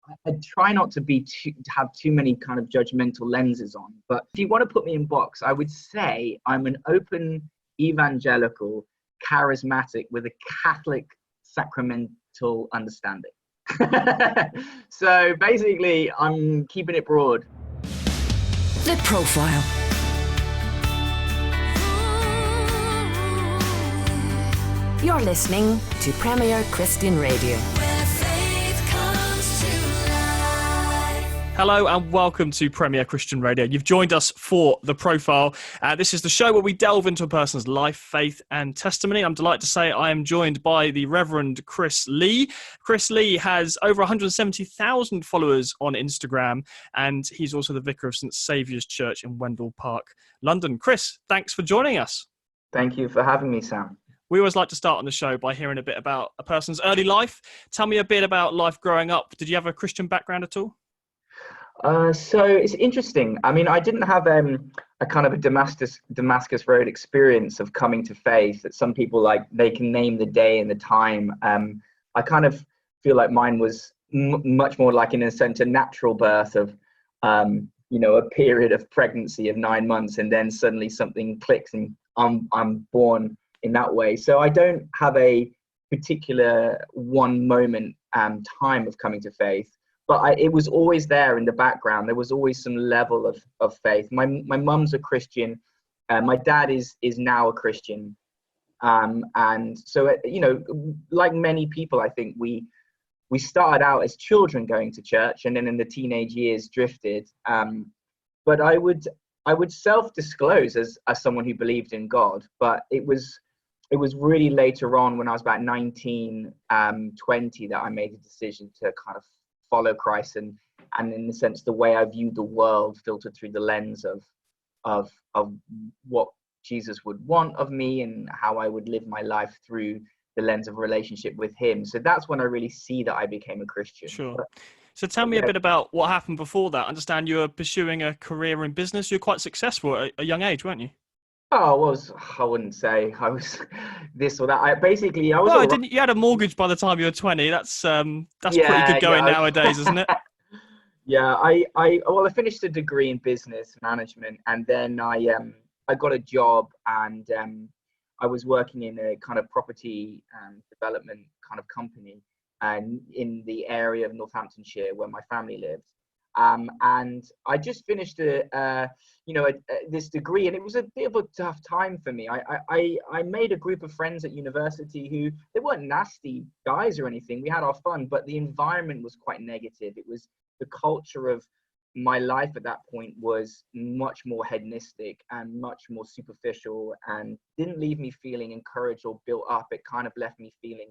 I try not to have too many kind of judgmental lenses on. But if you want to put me in box, I would say I'm an open evangelical charismatic with a Catholic sacramental understanding. So basically, I'm keeping it broad. The Profile. You're listening to Premier Christian Radio. Hello and welcome to Premier Christian Radio. You've joined us for The Profile. This is the show where we delve into a person's life, faith and testimony. I'm delighted to say I am joined by the Reverend Chris Lee. Chris Lee has over 170,000 followers on Instagram, and he's also the vicar of St Saviour's Church in Wendell Park, London. Chris, thanks for joining us. Thank you for having me, Sam. We always like to start on the show by hearing a bit about a person's early life. Tell me a bit about life growing up. Did you have a Christian background at all? So it's interesting. I mean, I didn't have a kind of a Damascus Road experience of coming to faith that some people like they can name the day and the time. I kind of feel like mine was much more like, in a sense, a natural birth of, a period of pregnancy of 9 months, and then suddenly something clicks and I'm born in that way. So I don't have a particular one moment time of coming to faith. But it was always there in the background. There was always some level of faith. My mum's a Christian. My dad is now a Christian. And so, like many people, I think we started out as children going to church, and then in the teenage years drifted. But I would self-disclose as someone who believed in God. But it was really later on, when I was about 19, 20, that I made a decision to kind of follow Christ, and in the sense the way I viewed the world filtered through the lens of what Jesus would want of me and how I would live my life through the lens of relationship with him. So that's when I really see that I became a Christian. Sure. So tell me a bit about what happened before that. I understand you were pursuing a career in business. You were quite successful at a young age, weren't you? Oh, I wouldn't say I was this or that. You had a mortgage by the time you were 20. That's pretty good going nowadays, isn't it? Yeah, I finished a degree in business management, and then I got a job, and I was working in a kind of property development kind of company, and in the area of Northamptonshire where my family lived. And I just finished this degree, and it was a bit of a tough time for me. I made a group of friends at university who, they weren't nasty guys or anything. We had our fun, but the environment was quite negative. It was the culture of my life at that point was much more hedonistic and much more superficial, and didn't leave me feeling encouraged or built up. It kind of left me feeling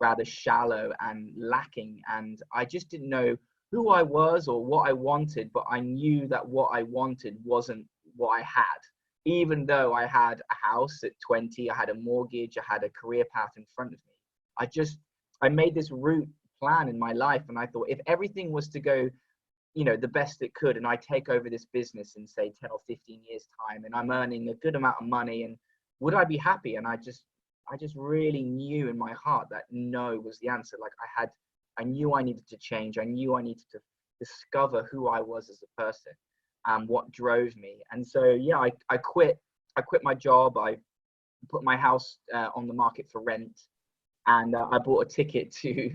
rather shallow and lacking, and I just didn't know who I was or what I wanted, but I knew that what I wanted wasn't what I had. Even though I had a house at 20, I had a mortgage, I had a career path in front of me. I made this route plan in my life, and I thought if everything was to go, the best it could, and I take over this business in say 10 or 15 years time, and I'm earning a good amount of money, and would I be happy? And I just really knew in my heart that no was the answer. Like I knew I needed to change. I knew I needed to discover who I was as a person and what drove me. And so, yeah, I quit my job. I put my house on the market for rent, and I bought a ticket to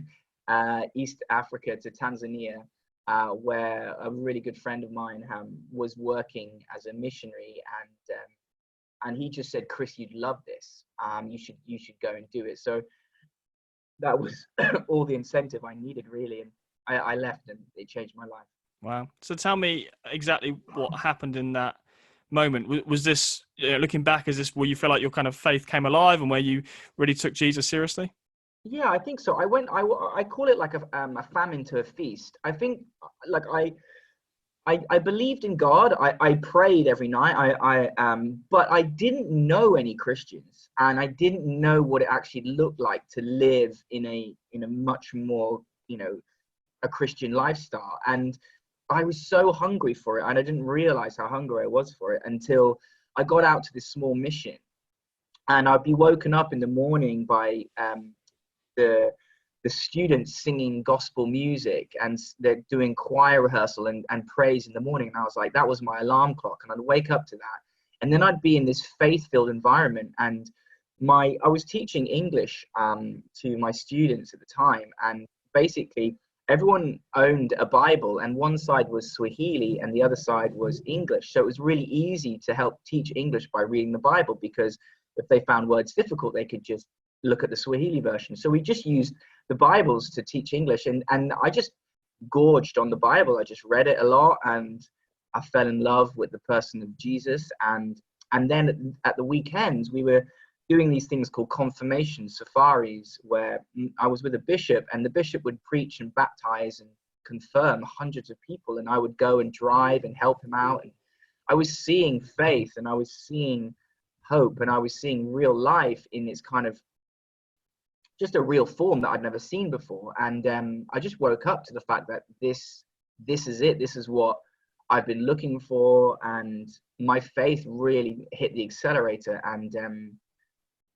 East Africa, to Tanzania, where a really good friend of mine was working as a missionary, and he just said, "Chris, you'd love this. You should go and do it." So that was all the incentive I needed, really, and I left, and it changed my life. Wow. So tell me exactly what happened in that moment. Was this, looking back, is this where you feel like your kind of faith came alive and where you really took Jesus seriously? Yeah, I think so. I call it like a famine to a feast. I think like I believed in God. I prayed every night. But I didn't know any Christians, and I didn't know what it actually looked like to live in a much more, a Christian lifestyle. And I was so hungry for it, and I didn't realize how hungry I was for it until I got out to this small mission. And I'd be woken up in the morning by the the students singing gospel music, and they're doing choir rehearsal and praise in the morning. And I was like, that was my alarm clock. And I'd wake up to that. And then I'd be in this faith-filled environment. And I was teaching English to my students at the time. And basically, everyone owned a Bible, and one side was Swahili and the other side was English. So it was really easy to help teach English by reading the Bible, because if they found words difficult, they could just look at the Swahili version. So we just used the Bibles to teach English, and I just gorged on the Bible. I just read it a lot, and I fell in love with the person of Jesus. And then at the weekends, we were doing these things called confirmation safaris, where I was with a bishop, and the bishop would preach and baptize and confirm hundreds of people, and I would go and drive and help him out. And I was seeing faith, and I was seeing hope, and I was seeing real life in its kind of just a real form that I'd never seen before. And I just woke up to the fact that this is it. This is what I've been looking for, and my faith really hit the accelerator. And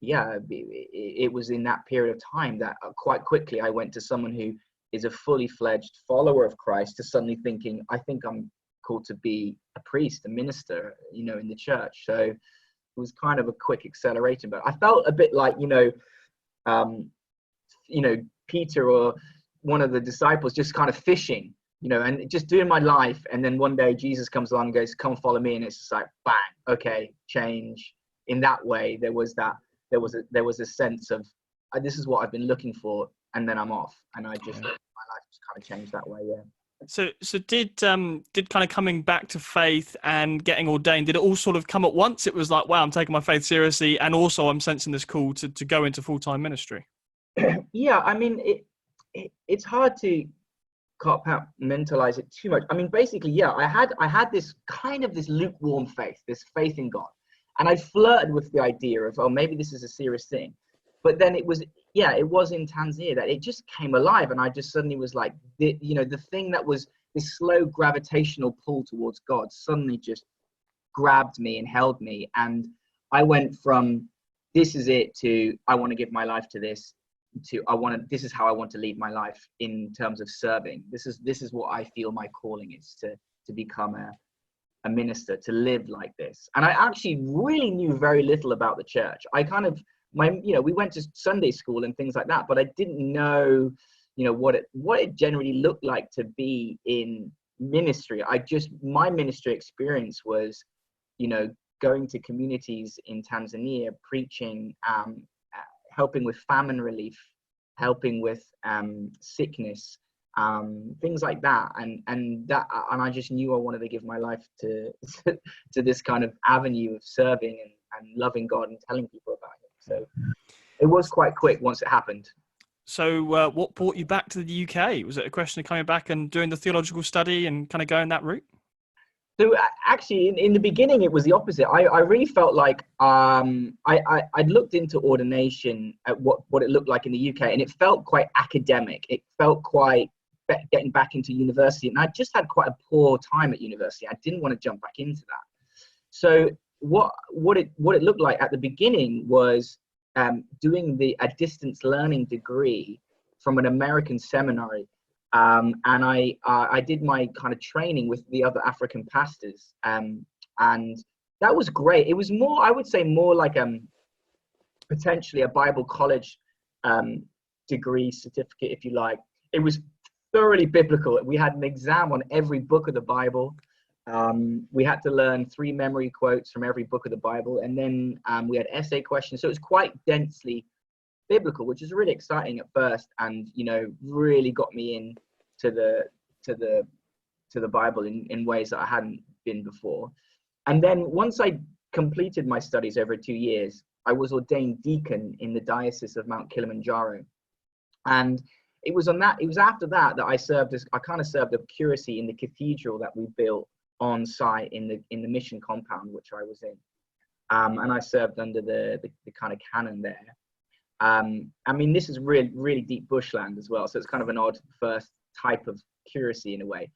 yeah, it was in that period of time that quite quickly I went to someone who is a fully fledged follower of Christ to suddenly thinking, I think I'm called to be a priest, a minister, in the church. So it was kind of a quick accelerator, but I felt a bit like, Peter or one of the disciples just kind of fishing, and just doing my life. And then one day Jesus comes along and goes, come follow me. And it's just like, bang, okay, change. In that way, there was a sense of, this is what I've been looking for. And then I'm off. And my life just kind of changed that way. Yeah. So did kind of coming back to faith and getting ordained, did it all sort of come at once? It was like, wow, I'm taking my faith seriously, and also I'm sensing this call to go into full-time ministry. Yeah, I mean, it's hard to compartmentalize it too much. I mean, basically, yeah, I had this kind of this lukewarm faith, this faith in God, and I flirted with the idea of, oh, maybe this is a serious thing. But then it was in Tanzania that it just came alive, and I just suddenly was like, the thing that was this slow gravitational pull towards God suddenly just grabbed me and held me, and I went from this is it to I want to give my life to this, to this is how I want to lead my life in terms of serving. This is what I feel my calling is, to become a minister, to live like this. And I actually really knew very little about the church. I kind of we went to Sunday school and things like that, but I didn't know, what it generally looked like to be in ministry. My ministry experience was, going to communities in Tanzania, preaching, helping with famine relief, helping with sickness, things like that. And I just knew I wanted to give my life to this kind of avenue of serving and loving God and telling people about Him. So it was quite quick once it happened. So what brought you back to the UK? Was it a question of coming back and doing the theological study and kind of going that route? So actually, in the beginning, it was the opposite. I really felt like I'd looked into ordination at what it looked like in the UK, and it felt quite academic. It felt quite getting back into university, and I just had quite a poor time at university. I didn't want to jump back into that. So what it looked like at the beginning was doing a distance learning degree from an American seminary. And I did my kind of training with the other African pastors, and that was great. It was more, I would say, more like potentially a Bible college degree certificate, if you like. It was thoroughly biblical. We had an exam on every book of the Bible. We had to learn 3 memory quotes from every book of the Bible, and then we had essay questions. So it was quite densely biblical, which is really exciting at first, and really got me in to the Bible in ways that I hadn't been before. And then once I completed my studies over 2 years, I was ordained deacon in the Diocese of Mount Kilimanjaro, and it was after that I kind of served a curacy in the cathedral that we built on site in the mission compound which I was in, and I served under the kind of canon there. I mean, this is really, really deep bushland as well, so it's kind of an odd first type of curacy in a way.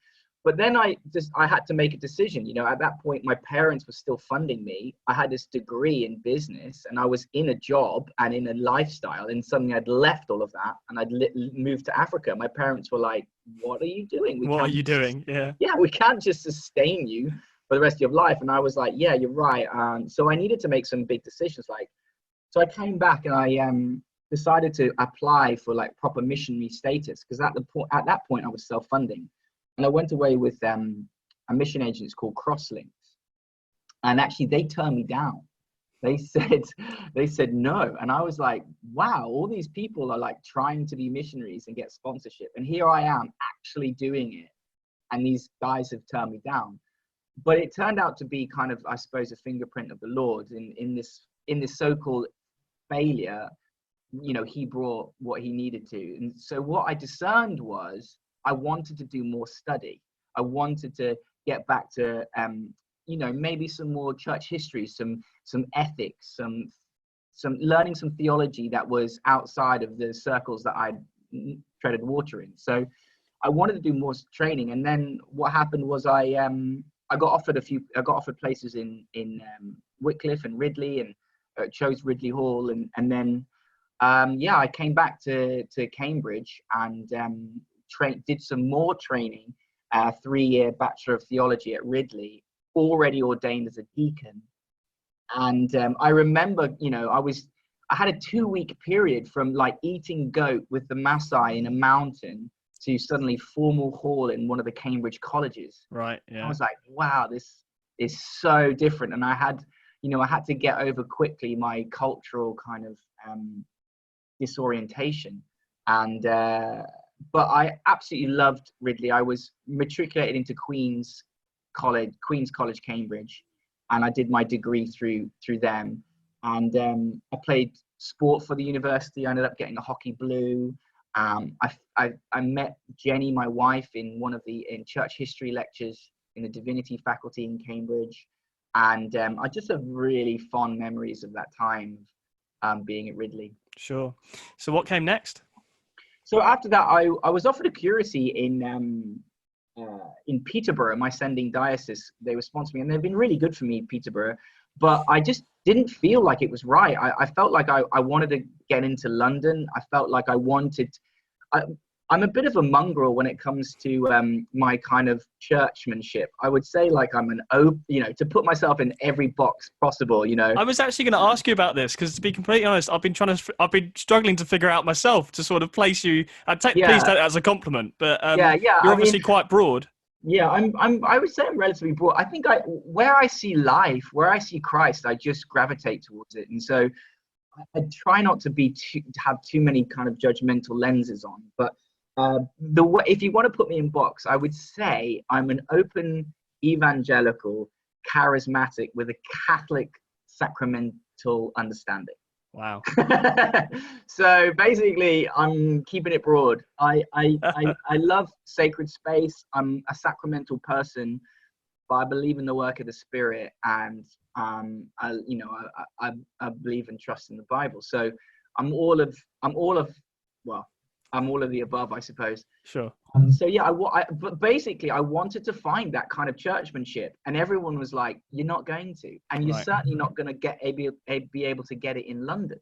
But then I had to make a decision. At that point, my parents were still funding me. I had this degree in business, and I was in a job and in a lifestyle, and suddenly I'd left all of that and I'd moved to Africa. My parents were like, what are you doing? What are you doing? Yeah, we can't just sustain you for the rest of your life. And I was like, yeah, you're right. So I needed to make some big decisions. So I came back and I decided to apply for like proper missionary status, because at that point I was self-funding. And I went away with a mission agent called Crosslinks, and actually they turned me down. They said no, and I was like, wow, all these people are like trying to be missionaries and get sponsorship, and here I am actually doing it, and these guys have turned me down. But it turned out to be kind of, I suppose, a fingerprint of the Lord in this so-called failure. He brought what he needed to, and so what I discerned was, I wanted to do more study. I wanted to get back to, maybe some more church history, some ethics, some learning some theology that was outside of the circles that I'd treaded water in. So I wanted to do more training. And then what happened was I got offered places in Wycliffe and Ridley, and chose Ridley Hall. And then, I came back to Cambridge and did some more training, 3-year Bachelor of Theology at Ridley, already ordained as a deacon. And I remember, I had a 2-week period from like eating goat with the Maasai in a mountain to suddenly formal hall in one of the Cambridge colleges. Right. Yeah. I was like, wow, this is so different. And I had to get over quickly my cultural kind of disorientation. And but I absolutely loved Ridley. I was matriculated into Queen's College, Cambridge, and I did my degree through them. And I played sport for the university. I ended up getting a hockey blue. I met Jenny, my wife, in in church history lectures in the divinity faculty in Cambridge. And I just have really fond memories of that time being at Ridley. Sure. So what came next? So after that, I was offered a curacy in Peterborough, my sending diocese. They were sponsoring me, and they've been really good for me, Peterborough. But I just didn't feel like it was right. I felt like I wanted to get into London. I felt like I'm a bit of a mongrel when it comes to my kind of churchmanship. I would say like I'm to put myself in every box possible, I was actually going to ask you about this, because to be completely honest, I've been struggling to figure out myself to sort of place you. Please take that as a compliment, but you're obviously quite broad. Yeah, I would say I'm relatively broad. I think where I see life, where I see Christ, I just gravitate towards it. And so I try not to have too many kind of judgmental lenses on, but if you want to put me in box, I would say I'm an open evangelical charismatic with a Catholic sacramental understanding. Wow. So basically, I'm keeping it broad. I love sacred space. I'm a sacramental person, but I believe in the work of the Spirit, and I believe and trust in the Bible. So I'm all of the above, I suppose. Sure. So yeah, but basically I wanted to find that kind of churchmanship, and everyone was like, "You're not going to, and you're certainly not going to be able to get it in London."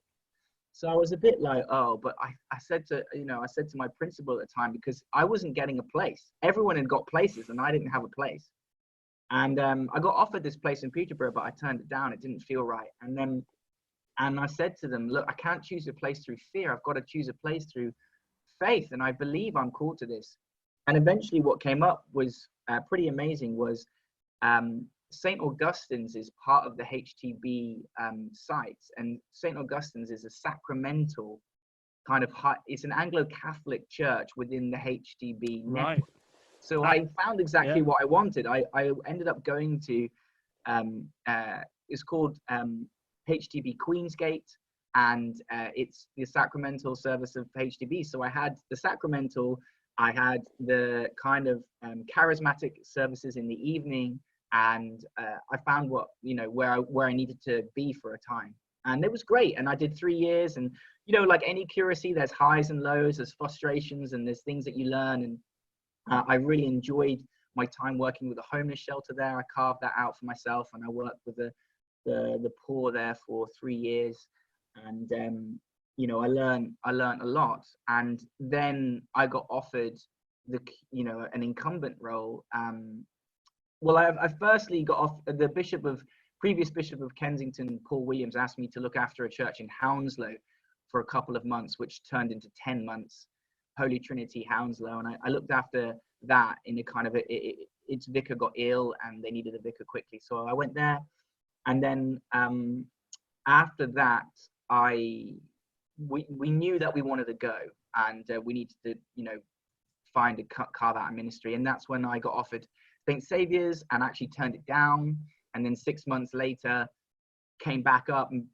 So I was a bit like, "Oh," but I said to my principal at the time, because I wasn't getting a place. Everyone had got places, and I didn't have a place. And I got offered this place in Peterborough, but I turned it down. It didn't feel right. And I said to them, "Look, I can't choose a place through fear. I've got to choose a place through faith, and I believe I'm called to this." And eventually what came up was pretty amazing, was St. Augustine's is part of the HTB sites, and St. Augustine's is a sacramental kind of it's an Anglo-Catholic church within the HTB network. So I found exactly what I wanted. I ended up going to it's called HTB Queensgate, and it's the sacramental service of HTB. So I had the sacramental, I had the kind of charismatic services in the evening, and I found where I needed to be for a time, and it was great. And I did 3 years, and like any curacy, there's highs and lows, there's frustrations, and there's things that you learn. And I really enjoyed my time working with a homeless shelter there. I carved that out for myself, and I worked with the poor there for 3 years. And I learned a lot. And then I got offered an incumbent role. I firstly got off the previous Bishop of Kensington, Paul Williams, asked me to look after a church in Hounslow for a couple of months, which turned into 10 months, Holy Trinity Hounslow. And I looked after that in a kind of its vicar got ill and they needed a vicar quickly. So I went there. And then after that, we knew that we wanted to go, and we needed to, carve out a ministry. And that's when I got offered St. Saviour's and actually turned it down. And then 6 months later, came back up, and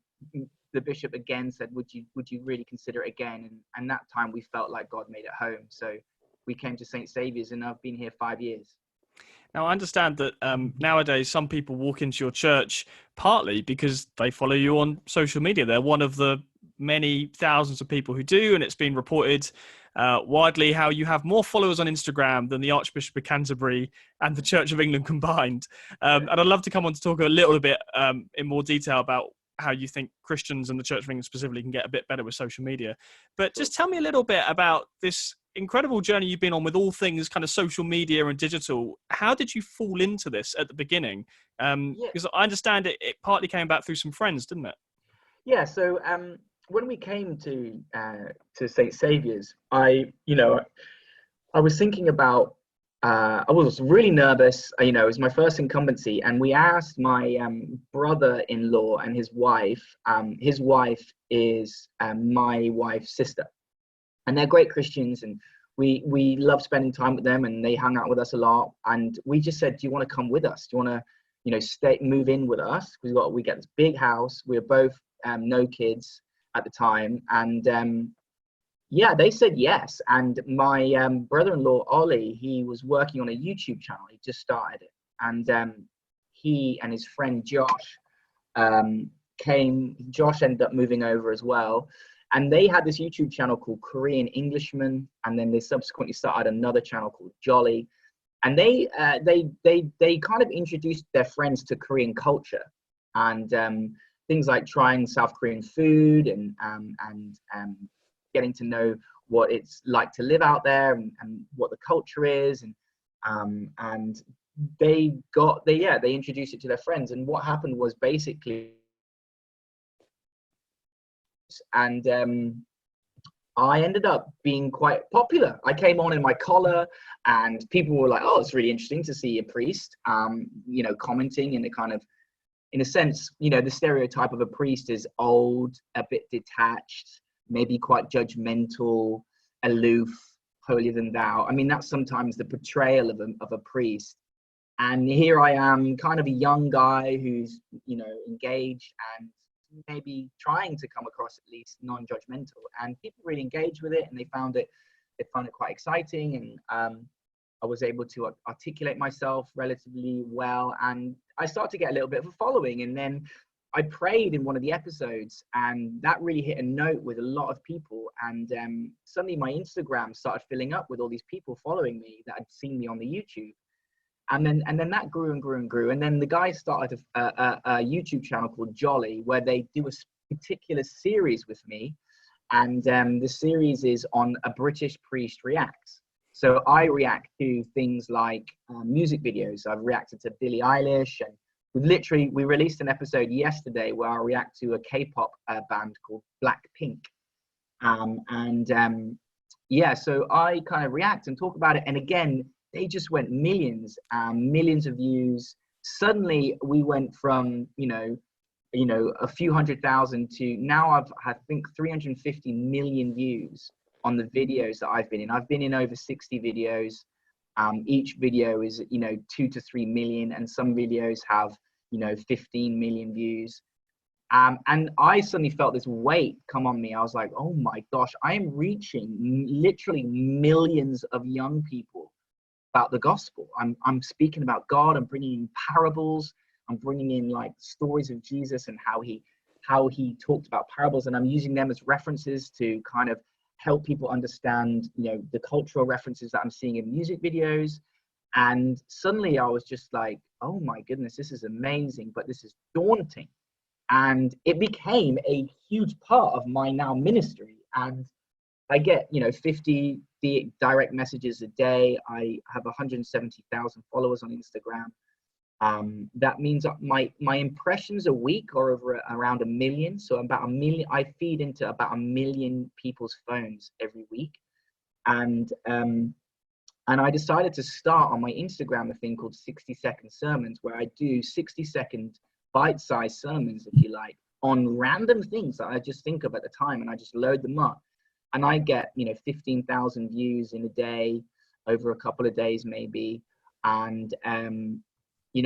the bishop again said, would you really consider it again? And that time we felt like God made it home. So we came to St. Saviour's, and I've been here 5 years. Now, I understand that nowadays some people walk into your church partly because they follow you on social media. They're one of the many thousands of people who do, and it's been reported widely how you have more followers on Instagram than the Archbishop of Canterbury and the Church of England combined. And I'd love to come on to talk a little bit in more detail about how you think Christians and the Church of England specifically can get a bit better with social media. But just tell me a little bit about this incredible journey you've been on with all things kind of social media and digital. How did you fall into this at the beginning? Because I understand it partly came about through some friends, didn't it? Yeah. So when we came to St. Saviour's, I was thinking about, I was really nervous. It was my first incumbency, and we asked my brother-in-law and his wife. His wife is my wife's sister, and they're great Christians, and we love spending time with them, and they hung out with us a lot. And we just said, do you want to come with us? Do you want to move in with us? We get this big house. We were both no kids at the time, and they said yes. And my brother-in-law Ollie, he was working on a YouTube channel. He just started it, and he and his friend Josh came. Josh ended up moving over as well, and they had this YouTube channel called Korean Englishman, and then they subsequently started another channel called Jolly, and they kind of introduced their friends to Korean culture, and things like trying South Korean food and getting to know what it's like to live out there, and what the culture is, and they introduced it to their friends. And what happened was basically, and I ended up being quite popular. I came on in my collar, and people were like, oh, it's really interesting to see a priest commenting in a kind of, in a sense, the stereotype of a priest is old, a bit detached, maybe quite judgmental, aloof, holier than thou. I mean, that's sometimes the portrayal of a priest. And here I am, kind of a young guy who's, engaged and maybe trying to come across at least non-judgmental. And people really engaged with it, and they found it quite exciting. And I was able to articulate myself relatively well, and I started to get a little bit of a following. And then I prayed in one of the episodes, and that really hit a note with a lot of people. And suddenly my Instagram started filling up with all these people following me that had seen me on the YouTube. And then that grew and grew and grew. And then the guys started a YouTube channel called Jolly, where they do a particular series with me. And the series is on a British priest reacts. So I react to things like music videos. I've reacted to Billie Eilish, and we released an episode yesterday where I react to a K-pop band called Blackpink. So I kind of react and talk about it. And again, they just went millions of views. Suddenly we went from, a few 100,000 to now I think 350 million views on the videos that I've been in. I've been in over 60 videos. Each video is, 2 to 3 million, and some videos have, 15 million views. And I suddenly felt this weight come on me. I was like, oh my gosh, I am reaching literally millions of young people about the gospel. I'm speaking about God. I'm bringing in parables. I'm bringing in like stories of Jesus and how he talked about parables, and I'm using them as references to kind of help people understand, the cultural references that I'm seeing in music videos. And suddenly I was just like, oh my goodness, this is amazing, but this is daunting. And it became a huge part of my now ministry. And I get, 50 direct messages a day. I have 170,000 followers on Instagram. That means that my impressions a week are around 1 million. So about 1 million, I feed into about 1 million people's phones every week. And I decided to start on my Instagram a thing called 60-second sermons, where I do 60-second bite-sized sermons, if you like, on random things that I just think of at the time, and I just load them up. And I get, 15,000 views in a day, over a couple of days maybe. And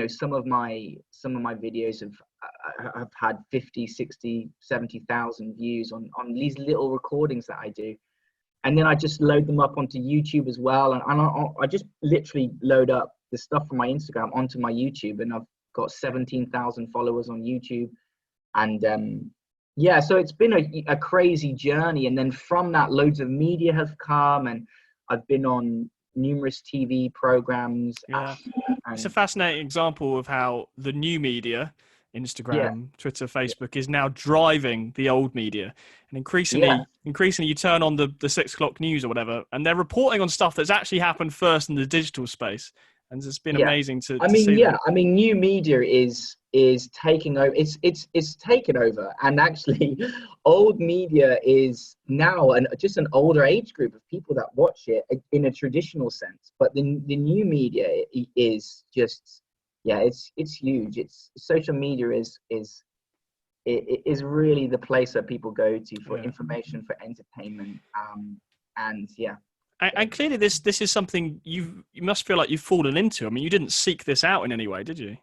some of my videos have had 50, 60, 70,000 views on these little recordings that I do. And then I just load them up onto YouTube as well. And I just literally load up the stuff from my Instagram onto my YouTube, and I've got 17,000 followers on YouTube. And so it's been a crazy journey. And then from that, loads of media have come, and I've been on numerous TV programs. Yeah. It's a fascinating example of how the new media, Instagram, Twitter, Facebook, is now driving the old media. And increasingly you turn on the 6 o'clock news or whatever, and they're reporting on stuff that's actually happened first in the digital space. And it's been amazing to see that. I mean, new media is taking over. It's taken over, and actually, old media is now just an older age group of people that watch it in a traditional sense. But the new media is just, it's huge. It's social media is really the place that people go to for information, for entertainment, And clearly, this is something you must feel like you've fallen into. I mean, you didn't seek this out in any way, did you?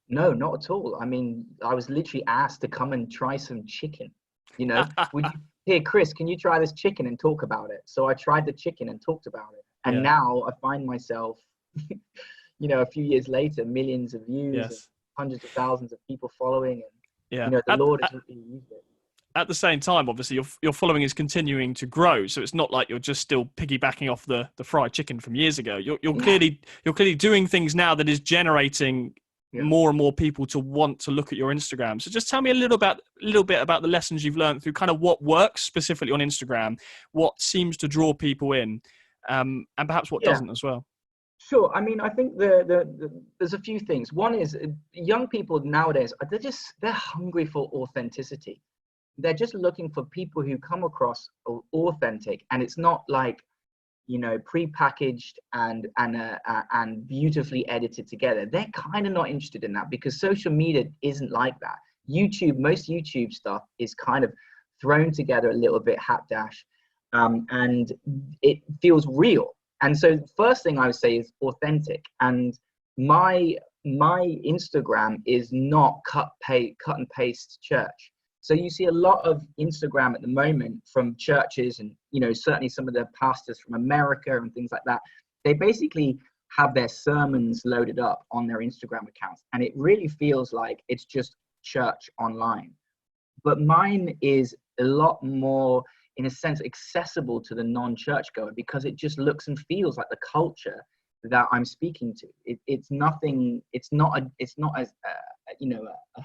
No, not at all. I mean, I was literally asked to come and try some chicken. Here, Chris, can you try this chicken and talk about it? So I tried the chicken and talked about it. And now I find myself, a few years later, millions of views, and hundreds of thousands of people following. And, the Lord has really used it. At the same time, obviously, your following is continuing to grow, so it's not like you're just still piggybacking off the fried chicken from years ago. You're clearly doing things now that is generating more and more people to want to look at your Instagram. So just tell me a little bit about the lessons you've learned through kind of what works specifically on Instagram, what seems to draw people in, and perhaps what doesn't as well. Sure. I mean, I think there's a few things. One is young people nowadays, they're hungry for authenticity. They're just looking for people who come across authentic, and it's not like, pre-packaged and beautifully edited together. They're kind of not interested in that, because social media isn't like that. Most YouTube stuff is kind of thrown together a little bit hapdash, and it feels real. And so the first thing I would say is authentic. And my Instagram is not cut and paste church. So you see a lot of Instagram at the moment from churches, and certainly some of the pastors from America and things like that. They basically have their sermons loaded up on their Instagram accounts, and it really feels like it's just church online. But mine is a lot more, in a sense, accessible to the non-church goer, because it just looks and feels like the culture that I'm speaking to. It's not a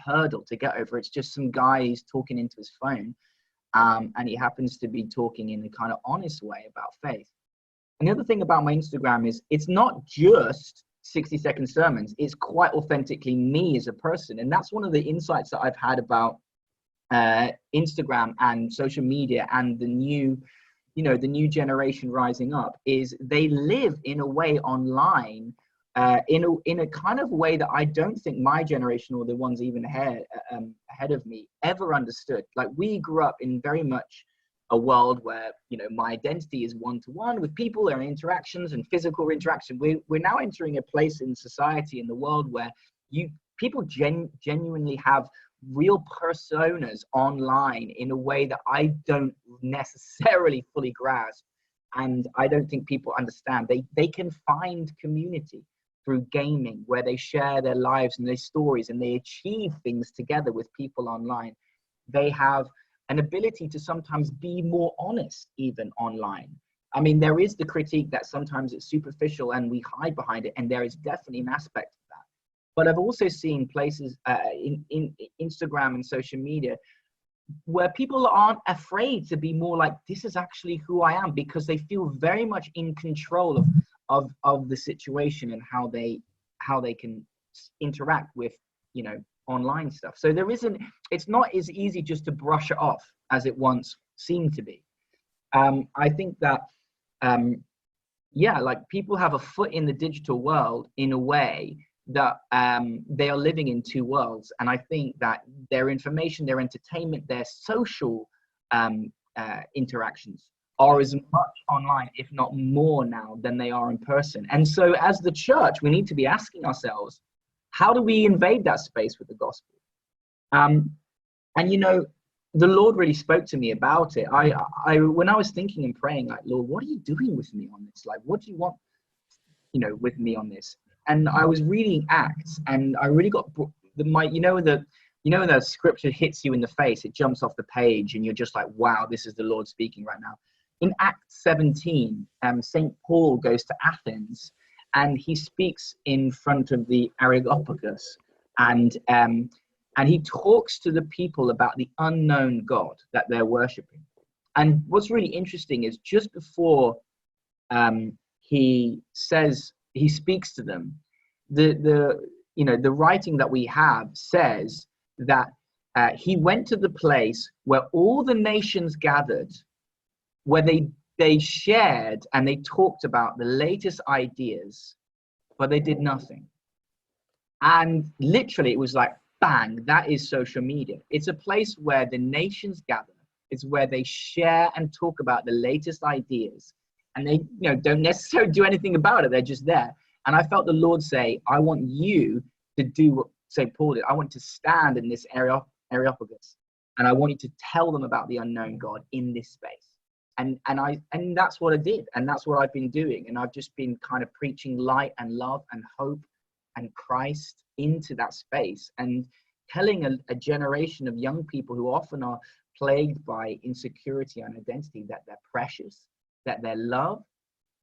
hurdle to get over. It's just some guy who's talking into his phone, and he happens to be talking in a kind of honest way about faith. And the other thing about my Instagram is it's not just 60-second sermons. It's quite authentically me as a person. And that's one of the insights that I've had about Instagram and social media, and the new generation rising up, is they live in a way online, in a kind of way that I don't think my generation, or the ones even ahead of me, ever understood. Like, we grew up in very much a world where, my identity is one-to-one with people and interactions and physical interaction. We're now entering a place in society, in the world, where people genuinely have real personas online in a way that I don't necessarily fully grasp, and I don't think people understand. They can find community through gaming, where they share their lives and their stories, and they achieve things together with people online. They have an ability to sometimes be more honest even online. I mean, there is the critique that sometimes it's superficial and we hide behind it, and there is definitely an aspect of that. But I've also seen places in Instagram and social media where people aren't afraid to be more like, this is actually who I am, because they feel very much in control of the situation and how they can interact with, you know, online stuff. So it's not as easy just to brush it off as it once seemed to be. I think that like people have a foot in the digital world in a way that they are living in two worlds. And I think that their information, their entertainment, their social interactions are as much online, if not more now, than they are in person. And so as the church, we need to be asking ourselves, how do we invade that space with the gospel? And, you know, the Lord really spoke to me about it. When I was thinking and praying, like, Lord, what are you doing with me on this? Like, what do you want, you know, with me on this? And I was reading Acts, and I really got when the scripture hits you in the face, it jumps off the page, and you're just like, wow, this is the Lord speaking right now. In Acts 17, St. Paul goes to Athens, and he speaks in front of the Areopagus, and he talks to the people about the unknown God that they're worshiping. And what's really interesting is just before he speaks to them, the writing that we have says that he went to the place where all the nations gathered, where they shared and they talked about the latest ideas, but they did nothing. And literally it was like, bang, that is social media. It's a place where the nations gather. It's where they share and talk about the latest ideas, and they, you know, don't necessarily do anything about it. They're just there. And I felt the Lord say, I want you to do what St. Paul did. I want to stand in this Areopagus, and I want you to tell them about the unknown God in this space. And that's what I did, and that's what I've been doing. And I've just been kind of preaching light and love and hope and Christ into that space, and telling a generation of young people who often are plagued by insecurity and identity that they're precious, that they're loved,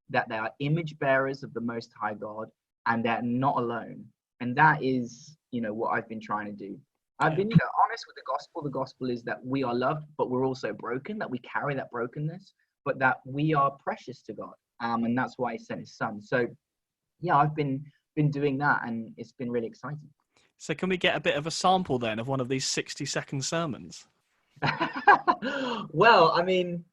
that they are image bearers of the Most High God, and they're not alone. And that is, you know, what I've been trying to do. I've been, honest with the gospel. The gospel is that we are loved, but we're also broken, that we carry that brokenness, but that we are precious to God. And that's why he sent his son. So yeah, I've been doing that, and it's been really exciting. So can we get a bit of a sample then of one of these 60-second sermons? Well, I mean,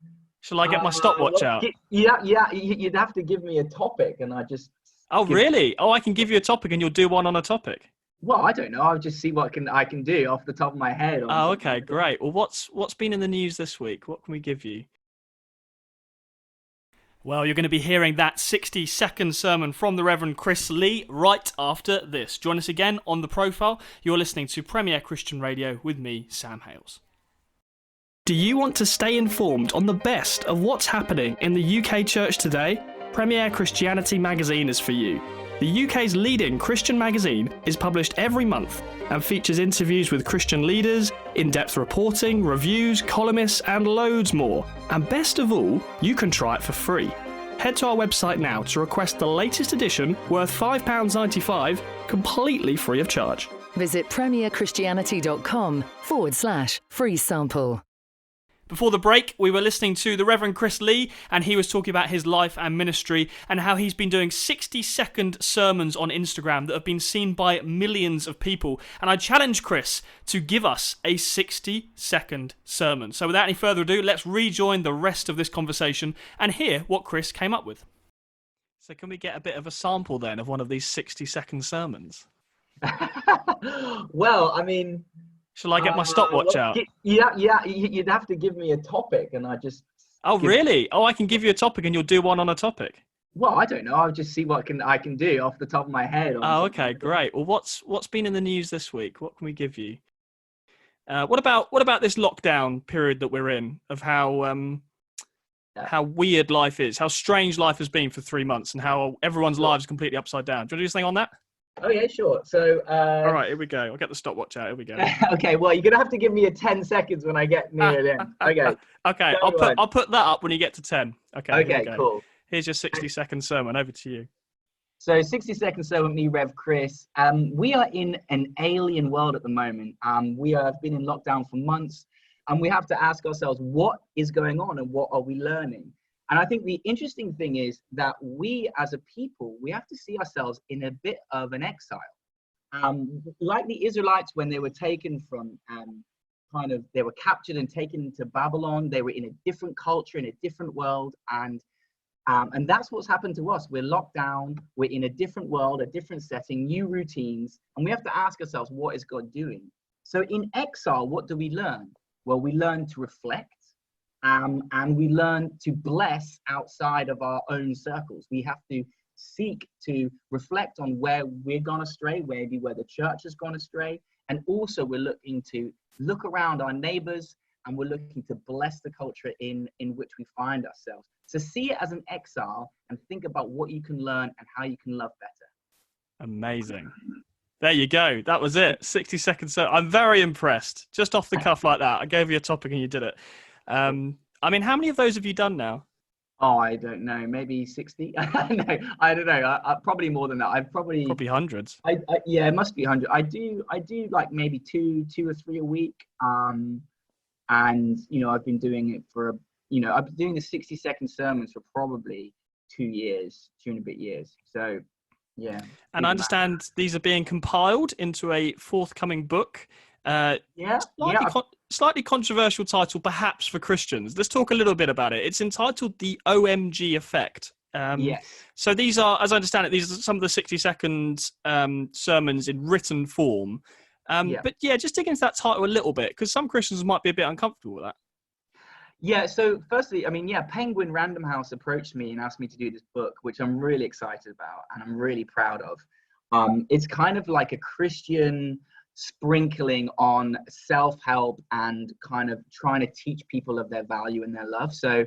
shall I get my stopwatch out? Yeah, you'd have to give me a topic, and I just... Oh, really? Oh, I can give you a topic and you'll do one on a topic? Well, I don't know. I'll just see what I can do off the top of my head. Oh, okay, great. Well, what's been in the news this week? What can we give you? Well, you're going to be hearing that 60-second sermon from the Rev Chris Lee right after this. Join us again on The Profile. You're listening to Premier Christian Radio with me, Sam Hales. Do you want to stay informed on the best of what's happening in the UK church today? Premier Christianity magazine is for you. The UK's leading Christian magazine is published every month and features interviews with Christian leaders, in-depth reporting, reviews, columnists, and loads more. And best of all, you can try it for free. Head to our website now to request the latest edition worth £5.95 completely free of charge. Visit premierchristianity.com/free sample. Before the break, we were listening to the Rev Chris Lee, and he was talking about his life and ministry and how he's been doing 60-second sermons on Instagram that have been seen by millions of people. And I challenged Chris to give us a 60-second sermon. So without any further ado, let's rejoin the rest of this conversation and hear what Chris came up with. So can we get a bit of a sample then of one of these 60-second sermons? Well, I mean... Shall I get my stopwatch out? Yeah, you'd have to give me a topic, and I just... Oh, really? Oh, I can give you a topic and you'll do one on a topic? Well, I don't know. I'll just see what I can do off the top of my head. Oh, okay, great. Well, what's been in the news this week? What can we give you? What about this lockdown period that we're in, of how weird life is, how strange life has been for 3 months, and how everyone's lives are completely upside down? Do you want to do something on that? Oh yeah, sure. So All right, here we go. I'll get the stopwatch out. Here we go. okay, well, you're gonna have to give me a 10 seconds when I get near the end. Okay. Okay, I'll put that up when you get to 10. Okay, here we go. Cool. Here's your 60-second sermon. Over to you. So 60 seconds so with me, Rev Chris. We are in an alien world at the moment. We have been in lockdown for months, and we have to ask ourselves, what is going on and what are we learning? And I think the interesting thing is that we as a people, we have to see ourselves in a bit of an exile. Like the Israelites, when they were taken from they were captured and taken into Babylon, they were in a different culture, in a different world. And that's what's happened to us. We're locked down, we're in a different world, a different setting, new routines. And we have to ask ourselves, what is God doing? So in exile, what do we learn? Well, we learn to reflect. And we learn to bless outside of our own circles. We have to seek to reflect on where we're gone astray, maybe where the church has gone astray. And also we're looking to look around our neighbors, and we're looking to bless the culture in which we find ourselves. So see it as an exile and think about what you can learn and how you can love better. Amazing. There you go. That was it. 60 seconds. So I'm very impressed. Just off the cuff like that. I gave you a topic and you did it. I mean, how many of those have you done now? Oh, I don't know. Maybe 60. No, I don't know. I probably more than that. I've probably hundreds. Yeah, it must be 100. I do like maybe two or three a week. And I've been doing it for I've been doing the 60-second sermons for probably 2 and a bit years. So yeah. And I understand these are being compiled into a forthcoming book. Slightly controversial title, perhaps, for Christians. Let's talk a little bit about it. It's entitled The OMG Effect. Yes. So these are, as I understand it, these are some of the 60-second sermons in written form. But yeah, just dig into that title a little bit, because some Christians might be a bit uncomfortable with that. Yeah, so firstly, Penguin Random House approached me and asked me to do this book, which I'm really excited about and I'm really proud of. It's kind of like a Christian sprinkling on self-help and kind of trying to teach people of their value and their love. So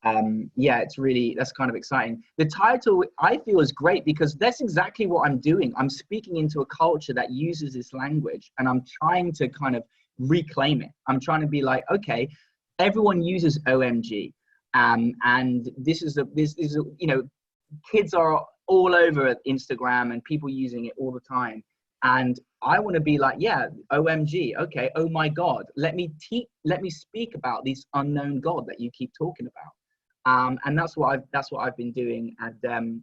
that's kind of exciting. The title I feel is great because that's exactly what I'm doing. I'm speaking into a culture that uses this language and I'm trying to kind of reclaim it. I'm trying to be like, okay, everyone uses OMG. And this is kids are all over Instagram and people using it all the time. And I want to be like, yeah, OMG, okay, oh my God, let me speak about this unknown God that you keep talking about, and that's what I've been doing. And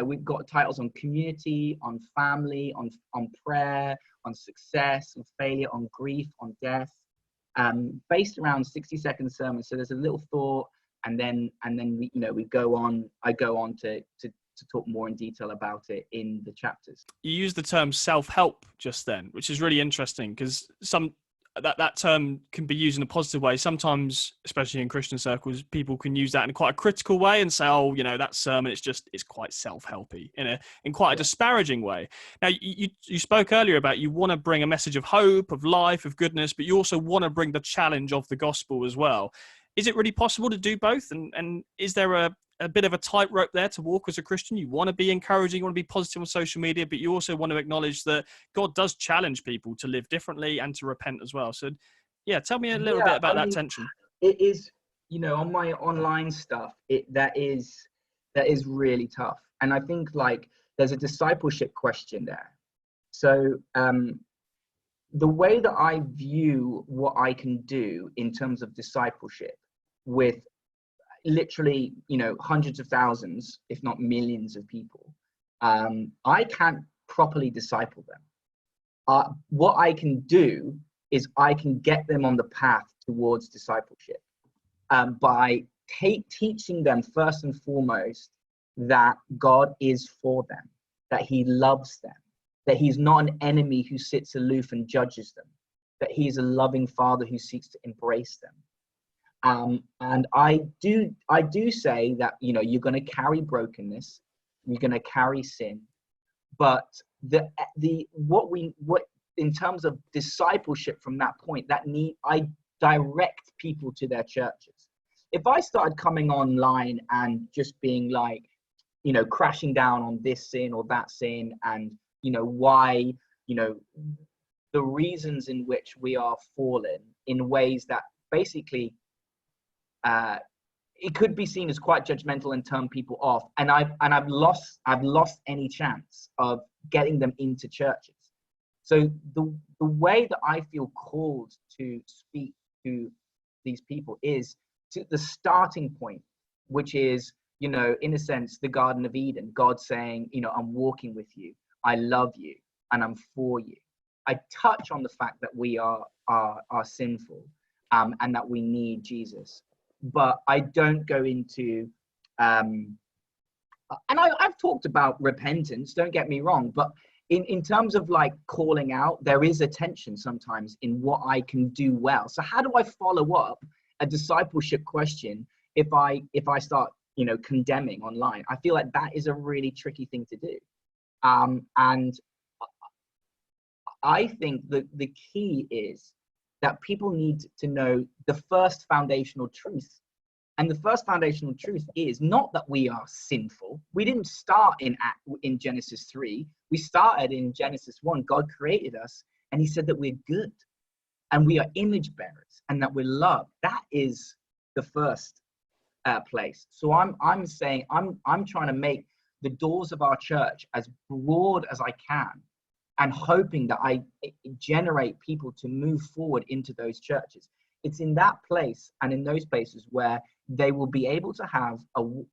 we've got titles on community, on family, on prayer, on success, on failure, on grief, on death, based around 60-second sermons. So there's a little thought, and then we go on. I go on to talk more in detail about it in the chapters. You use the term self-help just then, which is really interesting because that term can be used in a positive way. Sometimes, especially in Christian circles, people can use that in quite a critical way and say, oh, that sermon, it's quite self-helpy in quite a disparaging way. Now, you spoke earlier about you want to bring a message of hope, of life, of goodness, but you also want to bring the challenge of the gospel as well. Is it really possible to do both? And is there a bit of a tightrope there to walk as a Christian? You want to be encouraging, you want to be positive on social media, but you also want to acknowledge that God does challenge people to live differently and to repent as well. So yeah, tell me a little bit about that tension. It is, on my online stuff, that is really tough. And I think there's a discipleship question there. So the way that I view what I can do in terms of discipleship with literally, hundreds of thousands, if not millions of people, I can't properly disciple them. What I can do is I can get them on the path towards discipleship by teaching them first and foremost that God is for them, that he loves them, that he's not an enemy who sits aloof and judges them, that he's a loving father who seeks to embrace them. And I do say that, you're going to carry brokenness, you're going to carry sin, but what in terms of discipleship from that point, I direct people to their churches. If I started coming online and just being like, crashing down on this sin or that sin, and why, the reasons in which we are fallen in ways that basically it could be seen as quite judgmental and turn people off. And I've lost any chance of getting them into churches. So the way that I feel called to speak to these people is to the starting point, which is, in a sense, the Garden of Eden, God saying, I'm walking with you, I love you, and I'm for you. I touch on the fact that we are sinful, and that we need Jesus. But I don't go into, and I've talked about repentance, don't get me wrong, but in terms of like calling out, there is a tension sometimes in what I can do well. So how do I follow up a discipleship question if I start, condemning online? I feel like that is a really tricky thing to do. And I think that the key is that people need to know the first foundational truth. And the first foundational truth is not that we are sinful. We didn't start in Genesis 3. We started in Genesis 1. God created us, and he said that we're good, and we are image bearers, and that we're loved. That is the first place. So I'm saying I'm trying to make the doors of our church as broad as I can, and hoping that I generate people to move forward into those churches. It's in that place and in those places where they will be able to have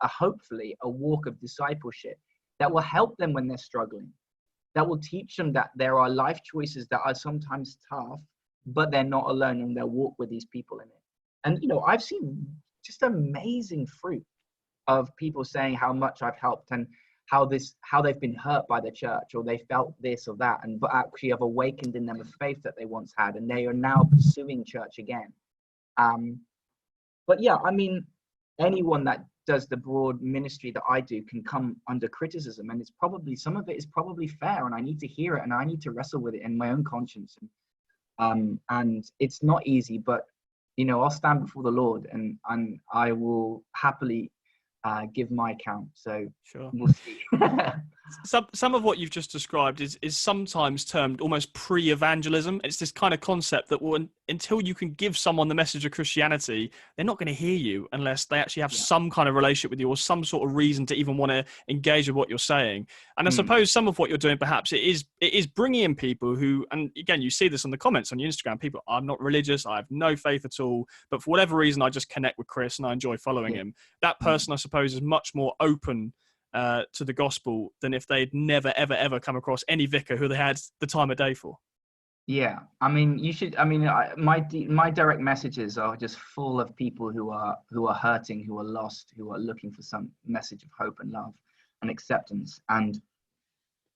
hopefully a walk of discipleship that will help them when they're struggling, that will teach them that there are life choices that are sometimes tough, but they're not alone, and they'll walk with these people in it. And, I've seen just amazing fruit of people saying how much I've helped, and how they've been hurt by the church, or they felt this or that, but actually have awakened in them a faith that they once had, and they are now pursuing church again. But yeah, I mean, anyone that does the broad ministry that I do can come under criticism, and it's probably, some of it is probably fair, and I need to hear it, and I need to wrestle with it in my own conscience. And it's not easy, but I'll stand before the Lord, and I will happily give my account. So sure, we'll see. Some of what you've just described is sometimes termed almost pre-evangelism. It's this kind of concept that until you can give someone the message of Christianity, they're not going to hear you unless they actually have some kind of relationship with you, or some sort of reason to even want to engage with what you're saying. And I suppose some of what you're doing, perhaps, it is bringing in people who, and again, you see this on the comments on your Instagram, people, I'm not religious, I have no faith at all, but for whatever reason, I just connect with Chris and I enjoy following him. That person, I suppose, is much more open to the gospel than if they'd never, ever, ever come across any vicar who they had the time of day for. Yeah, I mean, you should. I mean, my direct messages are just full of people who are hurting, who are lost, who are looking for some message of hope and love and acceptance. And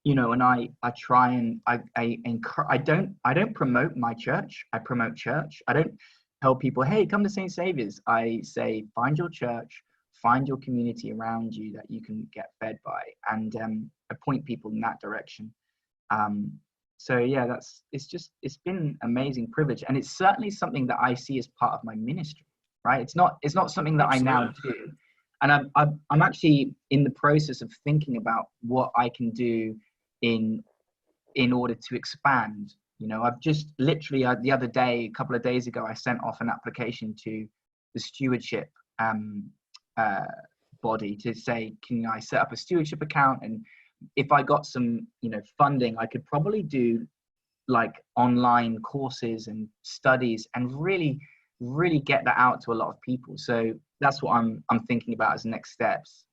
and I try and I don't promote my church. I promote church. I don't tell people, hey, come to St. Saviour's. I say, find your church, find your community around you that you can get fed by, and I point people in that direction. So yeah, it's been amazing privilege, and it's certainly something that I see as part of my ministry, right? It's not something that Absolutely. I now do, and I'm actually in the process of thinking about what I can do in order to expand. I've just literally the other day, a couple of days ago, I sent off an application to the stewardship body to say, can I set up a stewardship account? And if I got some funding, I could probably do like online courses and studies and really get that out to a lot of people. So that's what I'm thinking about as next steps.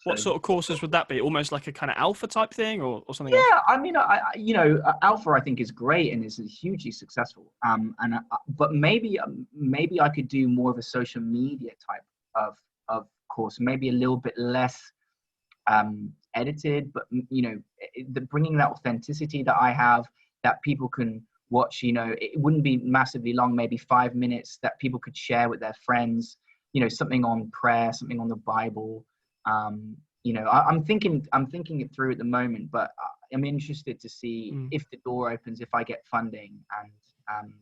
What sort of courses would that be? Almost like a kind of alpha type thing, or something else? Yeah, I mean, alpha I think is great and is hugely successful. But maybe I could do more of a social media type of course, maybe a little bit less edited, but bringing that authenticity that I have, that people can watch. It wouldn't be massively long, maybe 5 minutes, that people could share with their friends. Something on prayer, something on the Bible. I'm thinking it through at the moment, but I'm interested to see if the door opens, if I get funding, and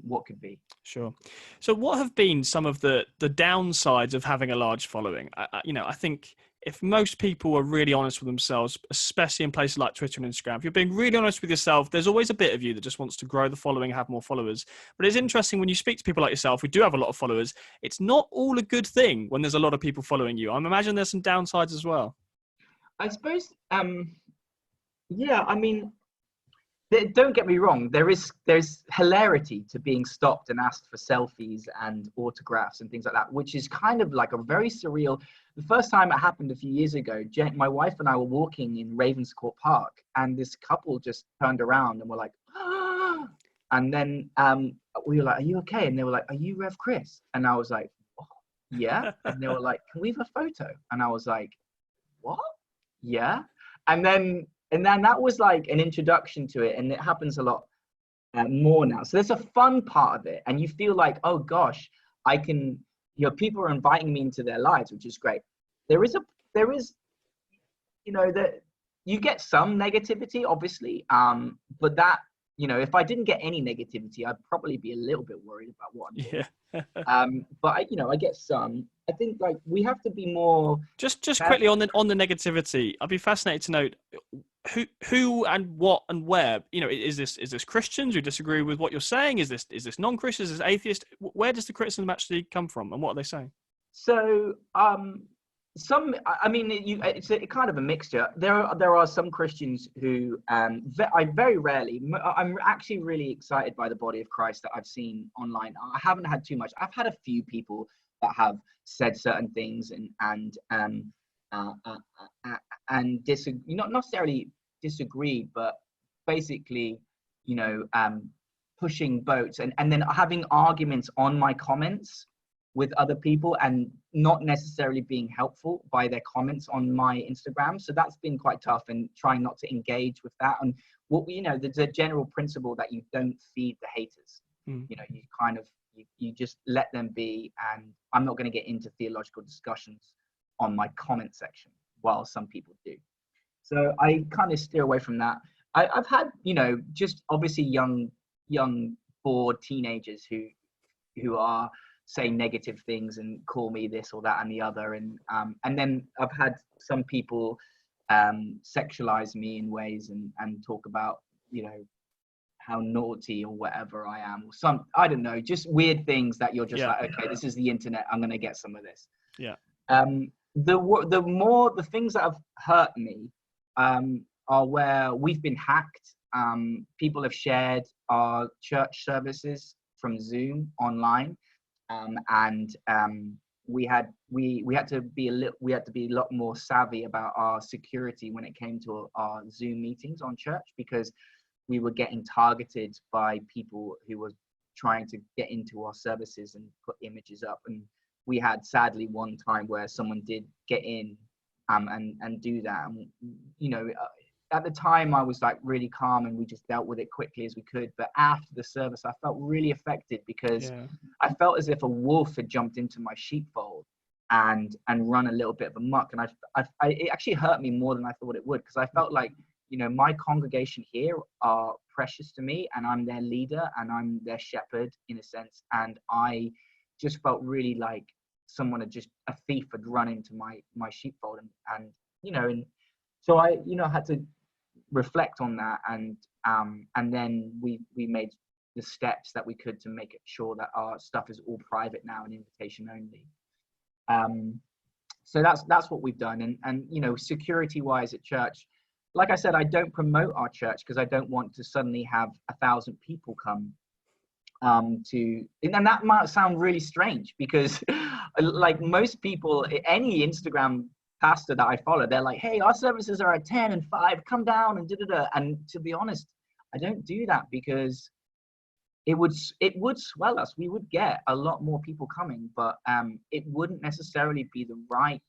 what could be. Sure. So what have been some of the downsides of having a large following? I think if most people are really honest with themselves, especially in places like Twitter and Instagram, if you're being really honest with yourself, there's always a bit of you that just wants to grow the following and have more followers. But it's interesting when you speak to people like yourself who do have a lot of followers, it's not all a good thing when there's a lot of people following you. I imagine there's some downsides as well. I suppose, yeah, I mean, don't get me wrong, there's hilarity to being stopped and asked for selfies and autographs and things like that, which is kind of like a very surreal. The first time it happened a few years ago, my wife and I were walking in Ravenscourt Park, and this couple just turned around and were like, ah! And then we were like, are you okay? And they were like, are you Rev Chris? And I was like, oh, yeah. And they were like, can we have a photo? And I was like, what? Yeah. And then that was like an introduction to it, and it happens a lot more now. So there's a fun part of it, and you feel like, oh gosh, I can, people are inviting me into their lives, which is great. There is, that you get some negativity, obviously, but that, if I didn't get any negativity, I'd probably be a little bit worried about what I'm doing. Yeah. But I get some. I think like we have to be more. Just quickly on the negativity, I'd be fascinated to know who and what and where. Is this Christians who disagree with what you're saying? Is this non-Christians? Is this atheist? Where does the criticism actually come from, and what are they saying? So it's kind of a mixture. There are some Christians who I very rarely. I'm actually really excited by the body of Christ that I've seen online. I haven't had too much. I've had a few people that have said certain things and not necessarily disagreed, but basically, pushing boats and then having arguments on my comments with other people and not necessarily being helpful by their comments on my Instagram. So that's been quite tough, and trying not to engage with that. And there's a general principle that you don't feed the haters. You kind of, you just let them be. And I'm not going to get into theological discussions on my comment section, while some people do. So I kind of steer away from that. I've had, just obviously young, bored teenagers who are saying negative things and call me this or that and the other. And then I've had some people sexualize me in ways and talk about, how naughty or whatever I am, or I don't know, just weird things that you're just like, okay, this is the internet, I'm going to get some of this. Yeah. The things that have hurt me are where we've been hacked. People have shared our church services from Zoom online, and we had to be a lot more savvy about our security when it came to our Zoom meetings on church, because we were getting targeted by people who were trying to get into our services and put images up. And we had sadly one time where someone did get in and do that. And, at the time I was like really calm and we just dealt with it quickly as we could. But after the service, I felt really affected because I felt as if a wolf had jumped into my sheepfold and run a little bit of amok. And it actually hurt me more than I thought it would, because I felt like, my congregation here are precious to me, and I'm their leader and I'm their shepherd in a sense. And I just felt really like a thief had run into my sheepfold, and so I had to reflect on that, and then we made the steps that we could to make it sure that our stuff is all private now and invitation only. So that's what we've done. And security wise at church, like I said, I don't promote our church because I don't want to suddenly have 1,000 people come and that might sound really strange, because like most people, any Instagram pastor that I follow, they're like, hey, our services are at 10 and 5, come down and da-da-da. And to be honest, I don't do that because it would swell us. We would get a lot more people coming, but it wouldn't necessarily be the right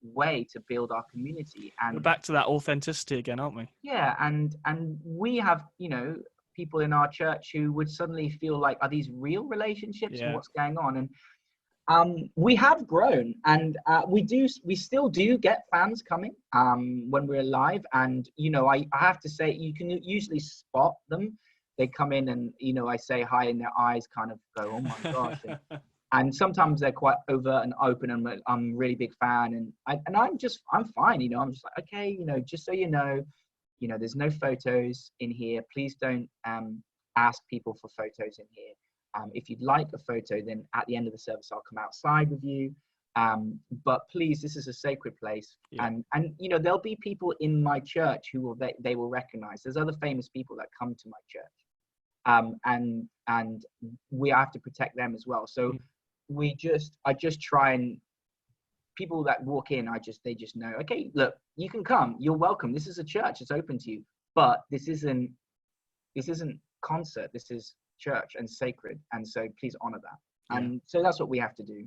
way to build our community. And we're back to that authenticity again, aren't we? Yeah, and we have people in our church who would suddenly feel like, are these real relationships? And what's going on? And we have grown, and we still do get fans coming when we're live. And I have to say, you can usually spot them. They come in and I say hi, and their eyes kind of go, oh my gosh. And sometimes they're quite overt and open, and I'm a really big fan, and I'm fine, I'm just like, okay, just so there's no photos in here. Please don't ask people for photos in here. If you'd like a photo, then at the end of the service, I'll come outside with you. But please, this is a sacred place. Yeah. And there'll be people in my church who they will recognize. There's other famous people that come to my church. And we have to protect them as well. So I just try, and people that walk in, they just know, okay, look, you can come, you're welcome. This is a church, it's open to you, but this isn't concert, this is church and sacred. And so please honor that. Yeah. And so that's what we have to do,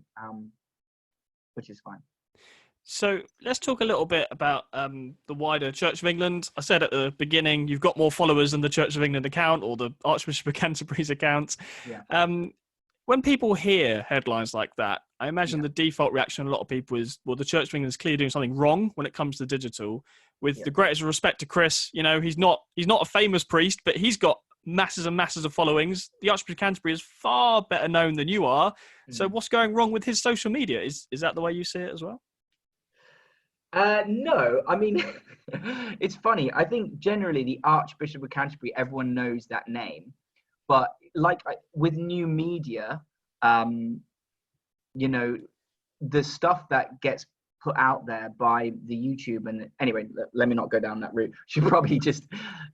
which is fine. So let's talk a little bit about the wider Church of England. I said at the beginning, you've got more followers than the Church of England account or the Archbishop of Canterbury's account. Yeah. When people hear headlines like that, I imagine the default reaction of a lot of people is, well, the Church of England is clearly doing something wrong when it comes to digital. With the greatest respect to Chris, he's not a famous priest, but he's got masses and masses of followings. The Archbishop of Canterbury is far better known than you are. So what's going wrong with his social media? Is that the way you see it as well? No, I mean, it's funny. I think generally the Archbishop of Canterbury, everyone knows that name. But with new media, the stuff that gets put out there by the YouTube, and anyway, let me not go down that route. Should probably just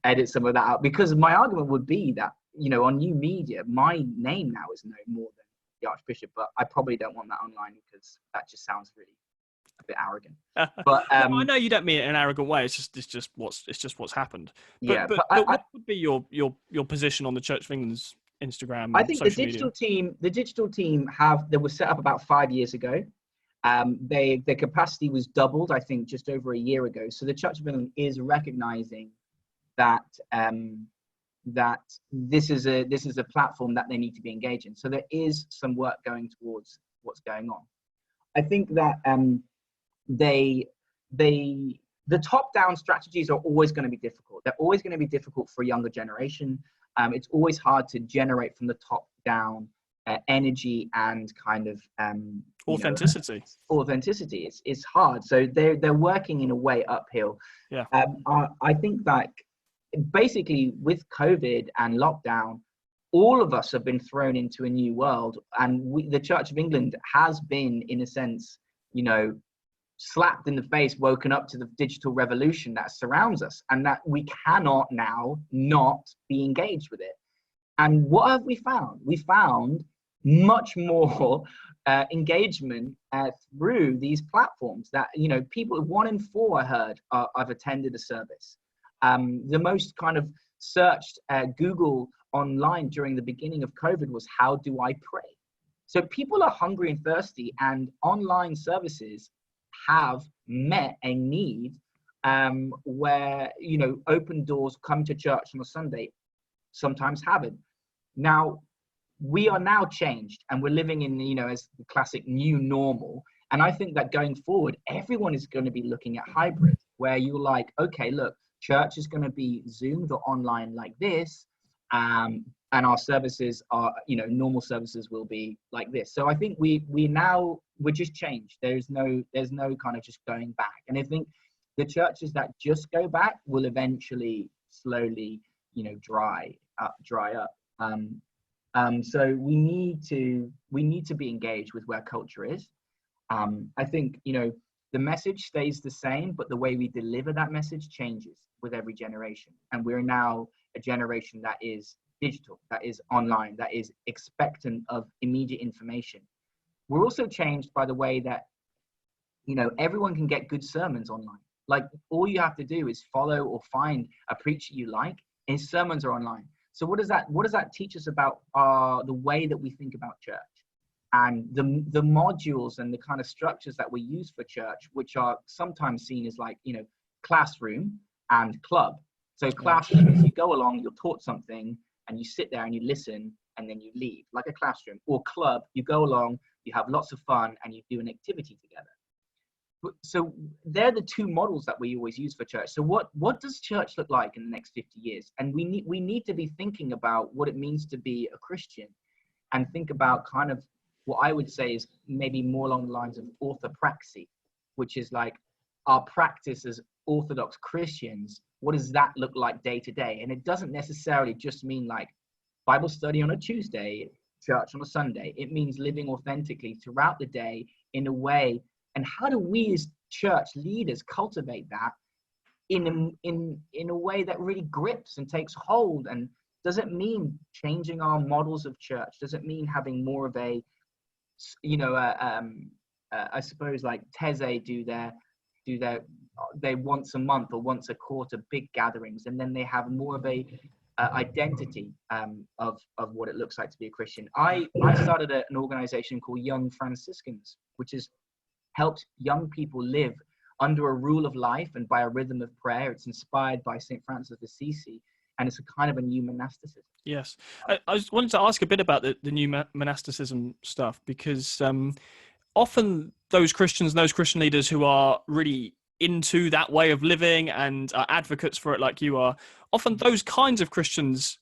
edit some of that out, because my argument would be that, on new media, my name now is known more than the Archbishop, but I probably don't want that online because that just sounds really a bit arrogant. But I know you don't mean it in an arrogant way. It's just what's happened. But what would be your position on the Church of England's Instagram? I think the digital team they were set up about 5 years ago. Their capacity was doubled, I think, just over a year ago. So the Church of England is recognizing that that this is a platform that they need to be engaged in. So there is some work going towards what's going on. I think that the top-down strategies are always going to be difficult. They're always going to be difficult for a younger generation. It's always hard to generate from the top down energy and kind of authenticity. Authenticity. It's hard. So they're working in a way uphill. Yeah. I think that basically with COVID and lockdown, all of us have been thrown into a new world, and the Church of England has been, in a sense, slapped in the face, woken up to the digital revolution that surrounds us, and that we cannot now not be engaged with it. And what have we found? We found much more engagement through these platforms that, people, 1 in 4 I heard I've attended a service. The most kind of searched Google online during the beginning of COVID was, how do I pray? So people are hungry and thirsty, and online services have met a need where, open doors, come to church on a Sunday, sometimes haven't. Now, we are now changed, and we're living in, as the classic new normal. And I think that going forward, everyone is going to be looking at hybrid, where you're like, okay, look, church is going to be Zoomed or online like this. And our services are, normal services will be like this. So I think we're just changed. There's no kind of just going back. And I think the churches that just go back will eventually slowly, dry up. So we need to be engaged with where culture is. I think, the message stays the same, but the way we deliver that message changes with every generation. And we're now a generation that is digital, that is online, that is expectant of immediate information. We're also changed by the way that, everyone can get good sermons online. Like, all you have to do is follow or find a preacher you like, and his sermons are online. So what does that teach us about the way that we think about church? And the modules and the kind of structures that we use for church, which are sometimes seen as like, classroom and club. So classroom is you go along, you're taught something, and you sit there and you listen, and then you leave, like a classroom. Or club, you go along, you have lots of fun, and you do an activity together. So they're the two models that we always use for church. So what does church look like in the next 50 years? And we need to be thinking about what it means to be a Christian, and think about kind of what I would say is maybe more along the lines of orthopraxy, which is like our practice as Orthodox Christians. What does that look like day to day? And it doesn't necessarily just mean like Bible study on a Tuesday, church on a Sunday. It means living authentically throughout the day in a way. And how do we as church leaders cultivate that in a way that really grips and takes hold? And does it mean changing our models of church? Does it mean having more of a, I suppose like Teze do they once a month or once a quarter big gatherings, and then they have more of a identity of what it looks like to be a Christian. I started an organization called Young Franciscans, which has helped young people live under a rule of life and by a rhythm of prayer. It's inspired by St. Francis of Assisi, and it's a kind of a new monasticism. Yes. I just wanted to ask a bit about the new monasticism stuff, because often those Christians, those Christian leaders who are really into that way of living and are advocates for it like you are, often those kinds of Christians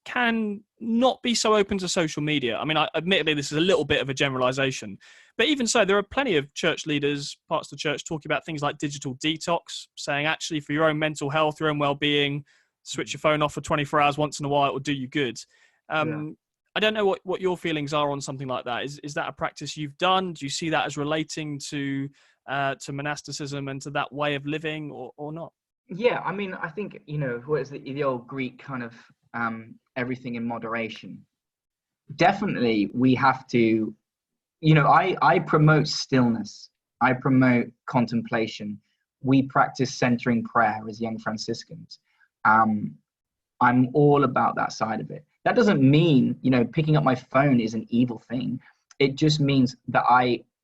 can not be so open to social media. I mean, admittedly, this is a little bit of a generalization, but even so, there are plenty of church leaders, parts of the church, talking about things like digital detox, saying actually for your own mental health, your own well-being, switch your phone off for 24 hours once in a while, it will do you good. I don't know what your feelings are on something like that. Is that a practice you've done? Do you see that as relating to monasticism and to that way of living, or not? Yeah, I mean, I think, what is the old Greek kind of everything in moderation. Definitely we have to, I promote stillness. I promote contemplation. We practice centering prayer as young Franciscans. I'm all about that side of it. That doesn't mean, picking up my phone is an evil thing. It just means that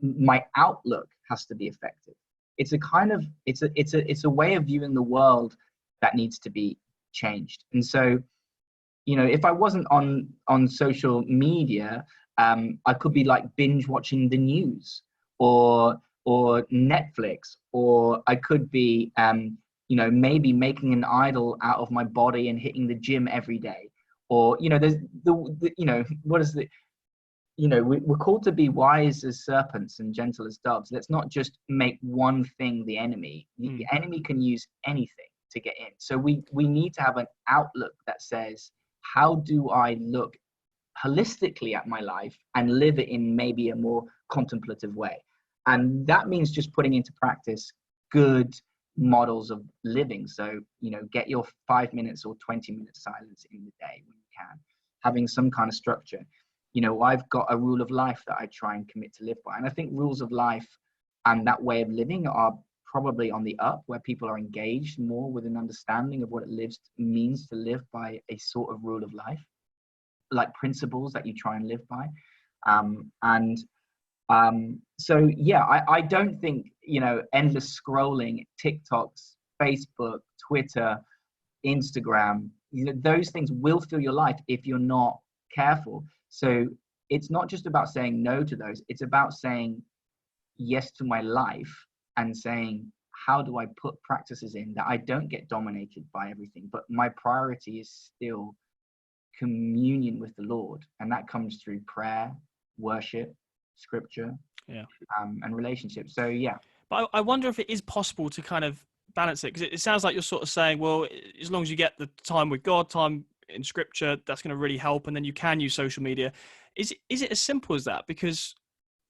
my outlook has to be effective. It's a kind of, it's a way of viewing the world that needs to be changed. And so, if I wasn't on social media, I could be like binge watching the news or Netflix, or I could be, maybe making an idol out of my body and hitting the gym every day. Or, there's what is the, we're called to be wise as serpents and gentle as doves. Let's not just make one thing the enemy. The enemy can use anything to get in. So we need to have an outlook that says, how do I look holistically at my life and live it in maybe a more contemplative way? And that means just putting into practice good models of living. So, get your 5 minutes or 20 minutes silence in the day when you can, having some kind of structure. I've got a rule of life that I try and commit to live by. And I think rules of life and that way of living are probably on the up, where people are engaged more with an understanding of what it means to live by a sort of rule of life, like principles that you try and live by. So yeah, I don't think, endless scrolling, TikToks, Facebook, Twitter, Instagram, those things will fill your life if you're not careful. So it's not just about saying no to those, it's about saying yes to my life and saying, how do I put practices in that I don't get dominated by everything, but my priority is still communion with the Lord. And that comes through prayer, worship, scripture, and relationships. So yeah. But I wonder if it is possible to kind of balance it, because it sounds like you're sort of saying, well, as long as you get the time with God, time in scripture, that's going to really help, and then you can use social media. Is it as simple as that? Because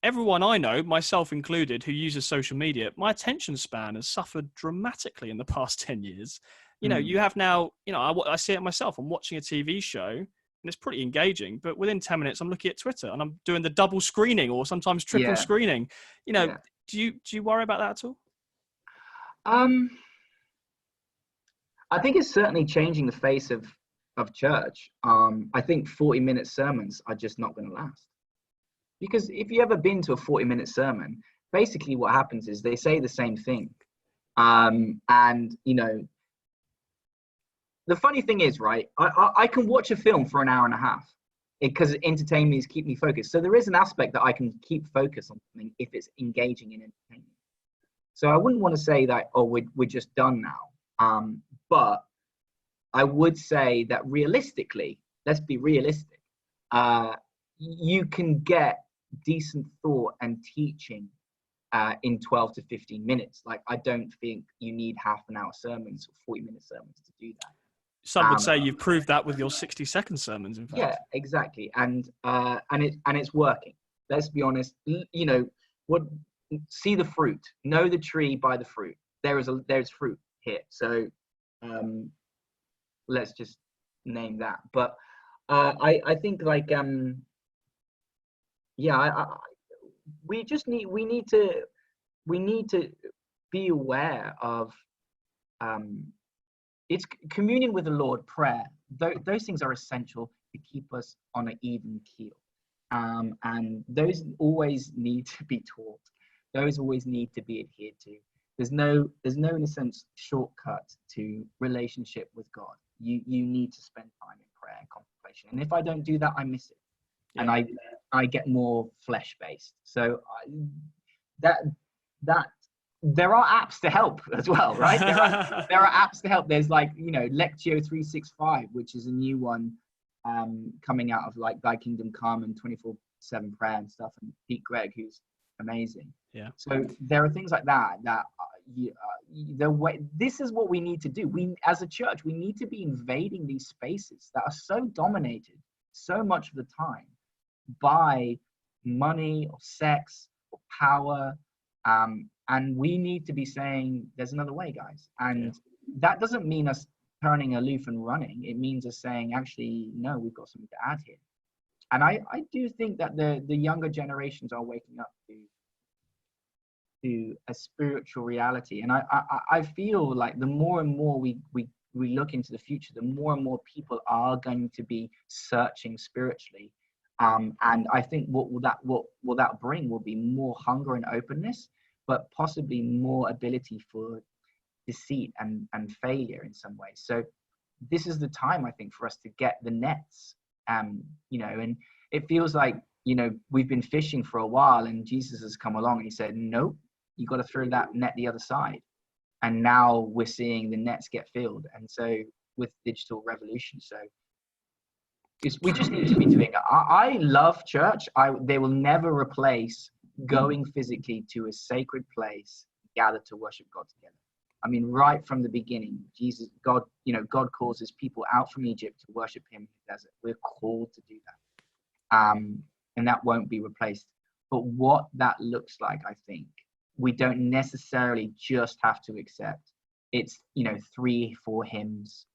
everyone I know, myself included, who uses social media, my attention span has suffered dramatically in the past 10 years. You have now, I see it myself. I'm watching a TV show and it's pretty engaging, but within 10 minutes, I'm looking at Twitter and I'm doing the double screening or sometimes triple screening. Do you worry about that at all? I think it's certainly changing the face of church. I think 40-minute sermons are just not going to last. Because if you ever been to a 40-minute sermon, basically what happens is they say the same thing. The funny thing is, right, I can watch a film for an hour and a half because it entertains me, keep me focused. So there is an aspect that I can keep focus on something if it's engaging and entertaining. So I wouldn't want to say that, oh, we're just done now. But I would say that realistically, let's be realistic. You can get decent thought and teaching in 12 to 15 minutes. Like, I don't think you need half an hour sermons or 40-minute sermons to do that. Some would say you've proved that with your 60-second sermons, in fact. Yeah, exactly. And it's working. Let's be honest. You know, see the fruit. Know the tree by the fruit. There's fruit here. So let's just name that. But I think, like, we need to be aware of it's communion with the Lord, prayer. Those things are essential to keep us on an even keel, and those always need to be taught. Those always need to be adhered to. There's no in a sense shortcut to relationship with God. You need to spend time in prayer and contemplation, and if I don't do that, I miss it. Yeah. And I get more flesh based. So that there are apps to help as well, right? There are apps to help. There's, like, you know, Lectio 365, which is a new one coming out of, like, Thy Kingdom Come and 24/7 prayer and stuff, and Pete Gregg, who's amazing. Yeah. So there are things like that this is what we need to do. We, as a church, we need to be invading these spaces that are so dominated so much of the time by money or sex or power, and we need to be saying there's another way, guys. And that doesn't mean us turning aloof and running. It means us saying, actually, no, we've got something to add here. And I do think that the younger generations are waking up to a spiritual reality. And I feel like the more and more we look into the future, the more and more people are going to be searching spiritually. And I think what will that bring will be more hunger and openness, but possibly more ability for deceit and failure in some ways. So this is the time, I think, for us to get the nets, you know, and it feels like, you know, we've been fishing for a while and Jesus has come along and he said, nope, you got to throw that net the other side. And now we're seeing the nets get filled. And so with digital revolution, so we just need to be doing it. I love church. They will never replace going physically to a sacred place, gathered to worship God together. I mean, right from the beginning, God calls his people out from Egypt to worship him in the desert. We're called to do that. And that won't be replaced. But what that looks like, I think, we don't necessarily just have to accept. It's, 3-4 hymns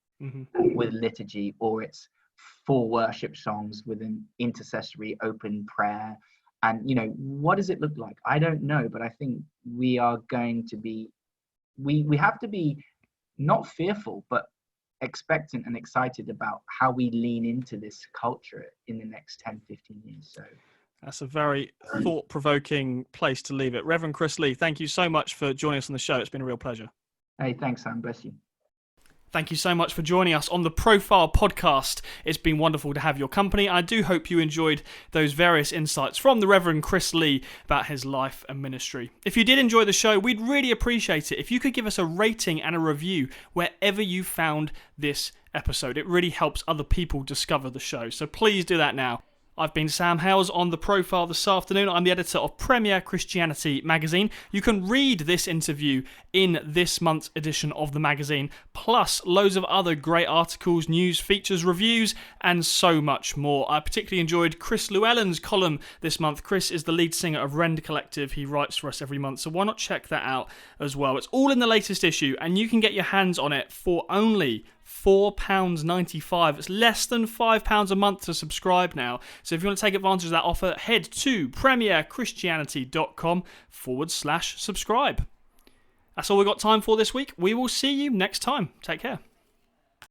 with liturgy, or it's 4 worship songs with an intercessory open prayer. And, what does it look like? I don't know, but I think we are going to be, we have to be not fearful, but expectant and excited about how we lean into this culture in the next 10, 15 years. So that's a very thought-provoking place to leave it. Reverend Chris Lee, thank you so much for joining us on the show. It's been a real pleasure. Hey, thanks, Sam. Bless you. Thank you so much for joining us on the Profile podcast. It's been wonderful to have your company. I do hope you enjoyed those various insights from the Reverend Chris Lee about his life and ministry. If you did enjoy the show, we'd really appreciate it if you could give us a rating and a review wherever you found this episode. It really helps other people discover the show, so please do that now. I've been Sam Hales on The Profile this afternoon. I'm the editor of Premier Christianity magazine. You can read this interview in this month's edition of the magazine, plus loads of other great articles, news, features, reviews, and so much more. I particularly enjoyed Chris Llewellyn's column this month. Chris is the lead singer of Rend Collective. He writes for us every month, so why not check that out as well? It's all in the latest issue, and you can get your hands on it for only £4.95. It's less than £5 a month to subscribe now. So if you want to take advantage of that offer, head to premierchristianity.com/subscribe. That's all we've got time for this week. We will see you next time. Take care.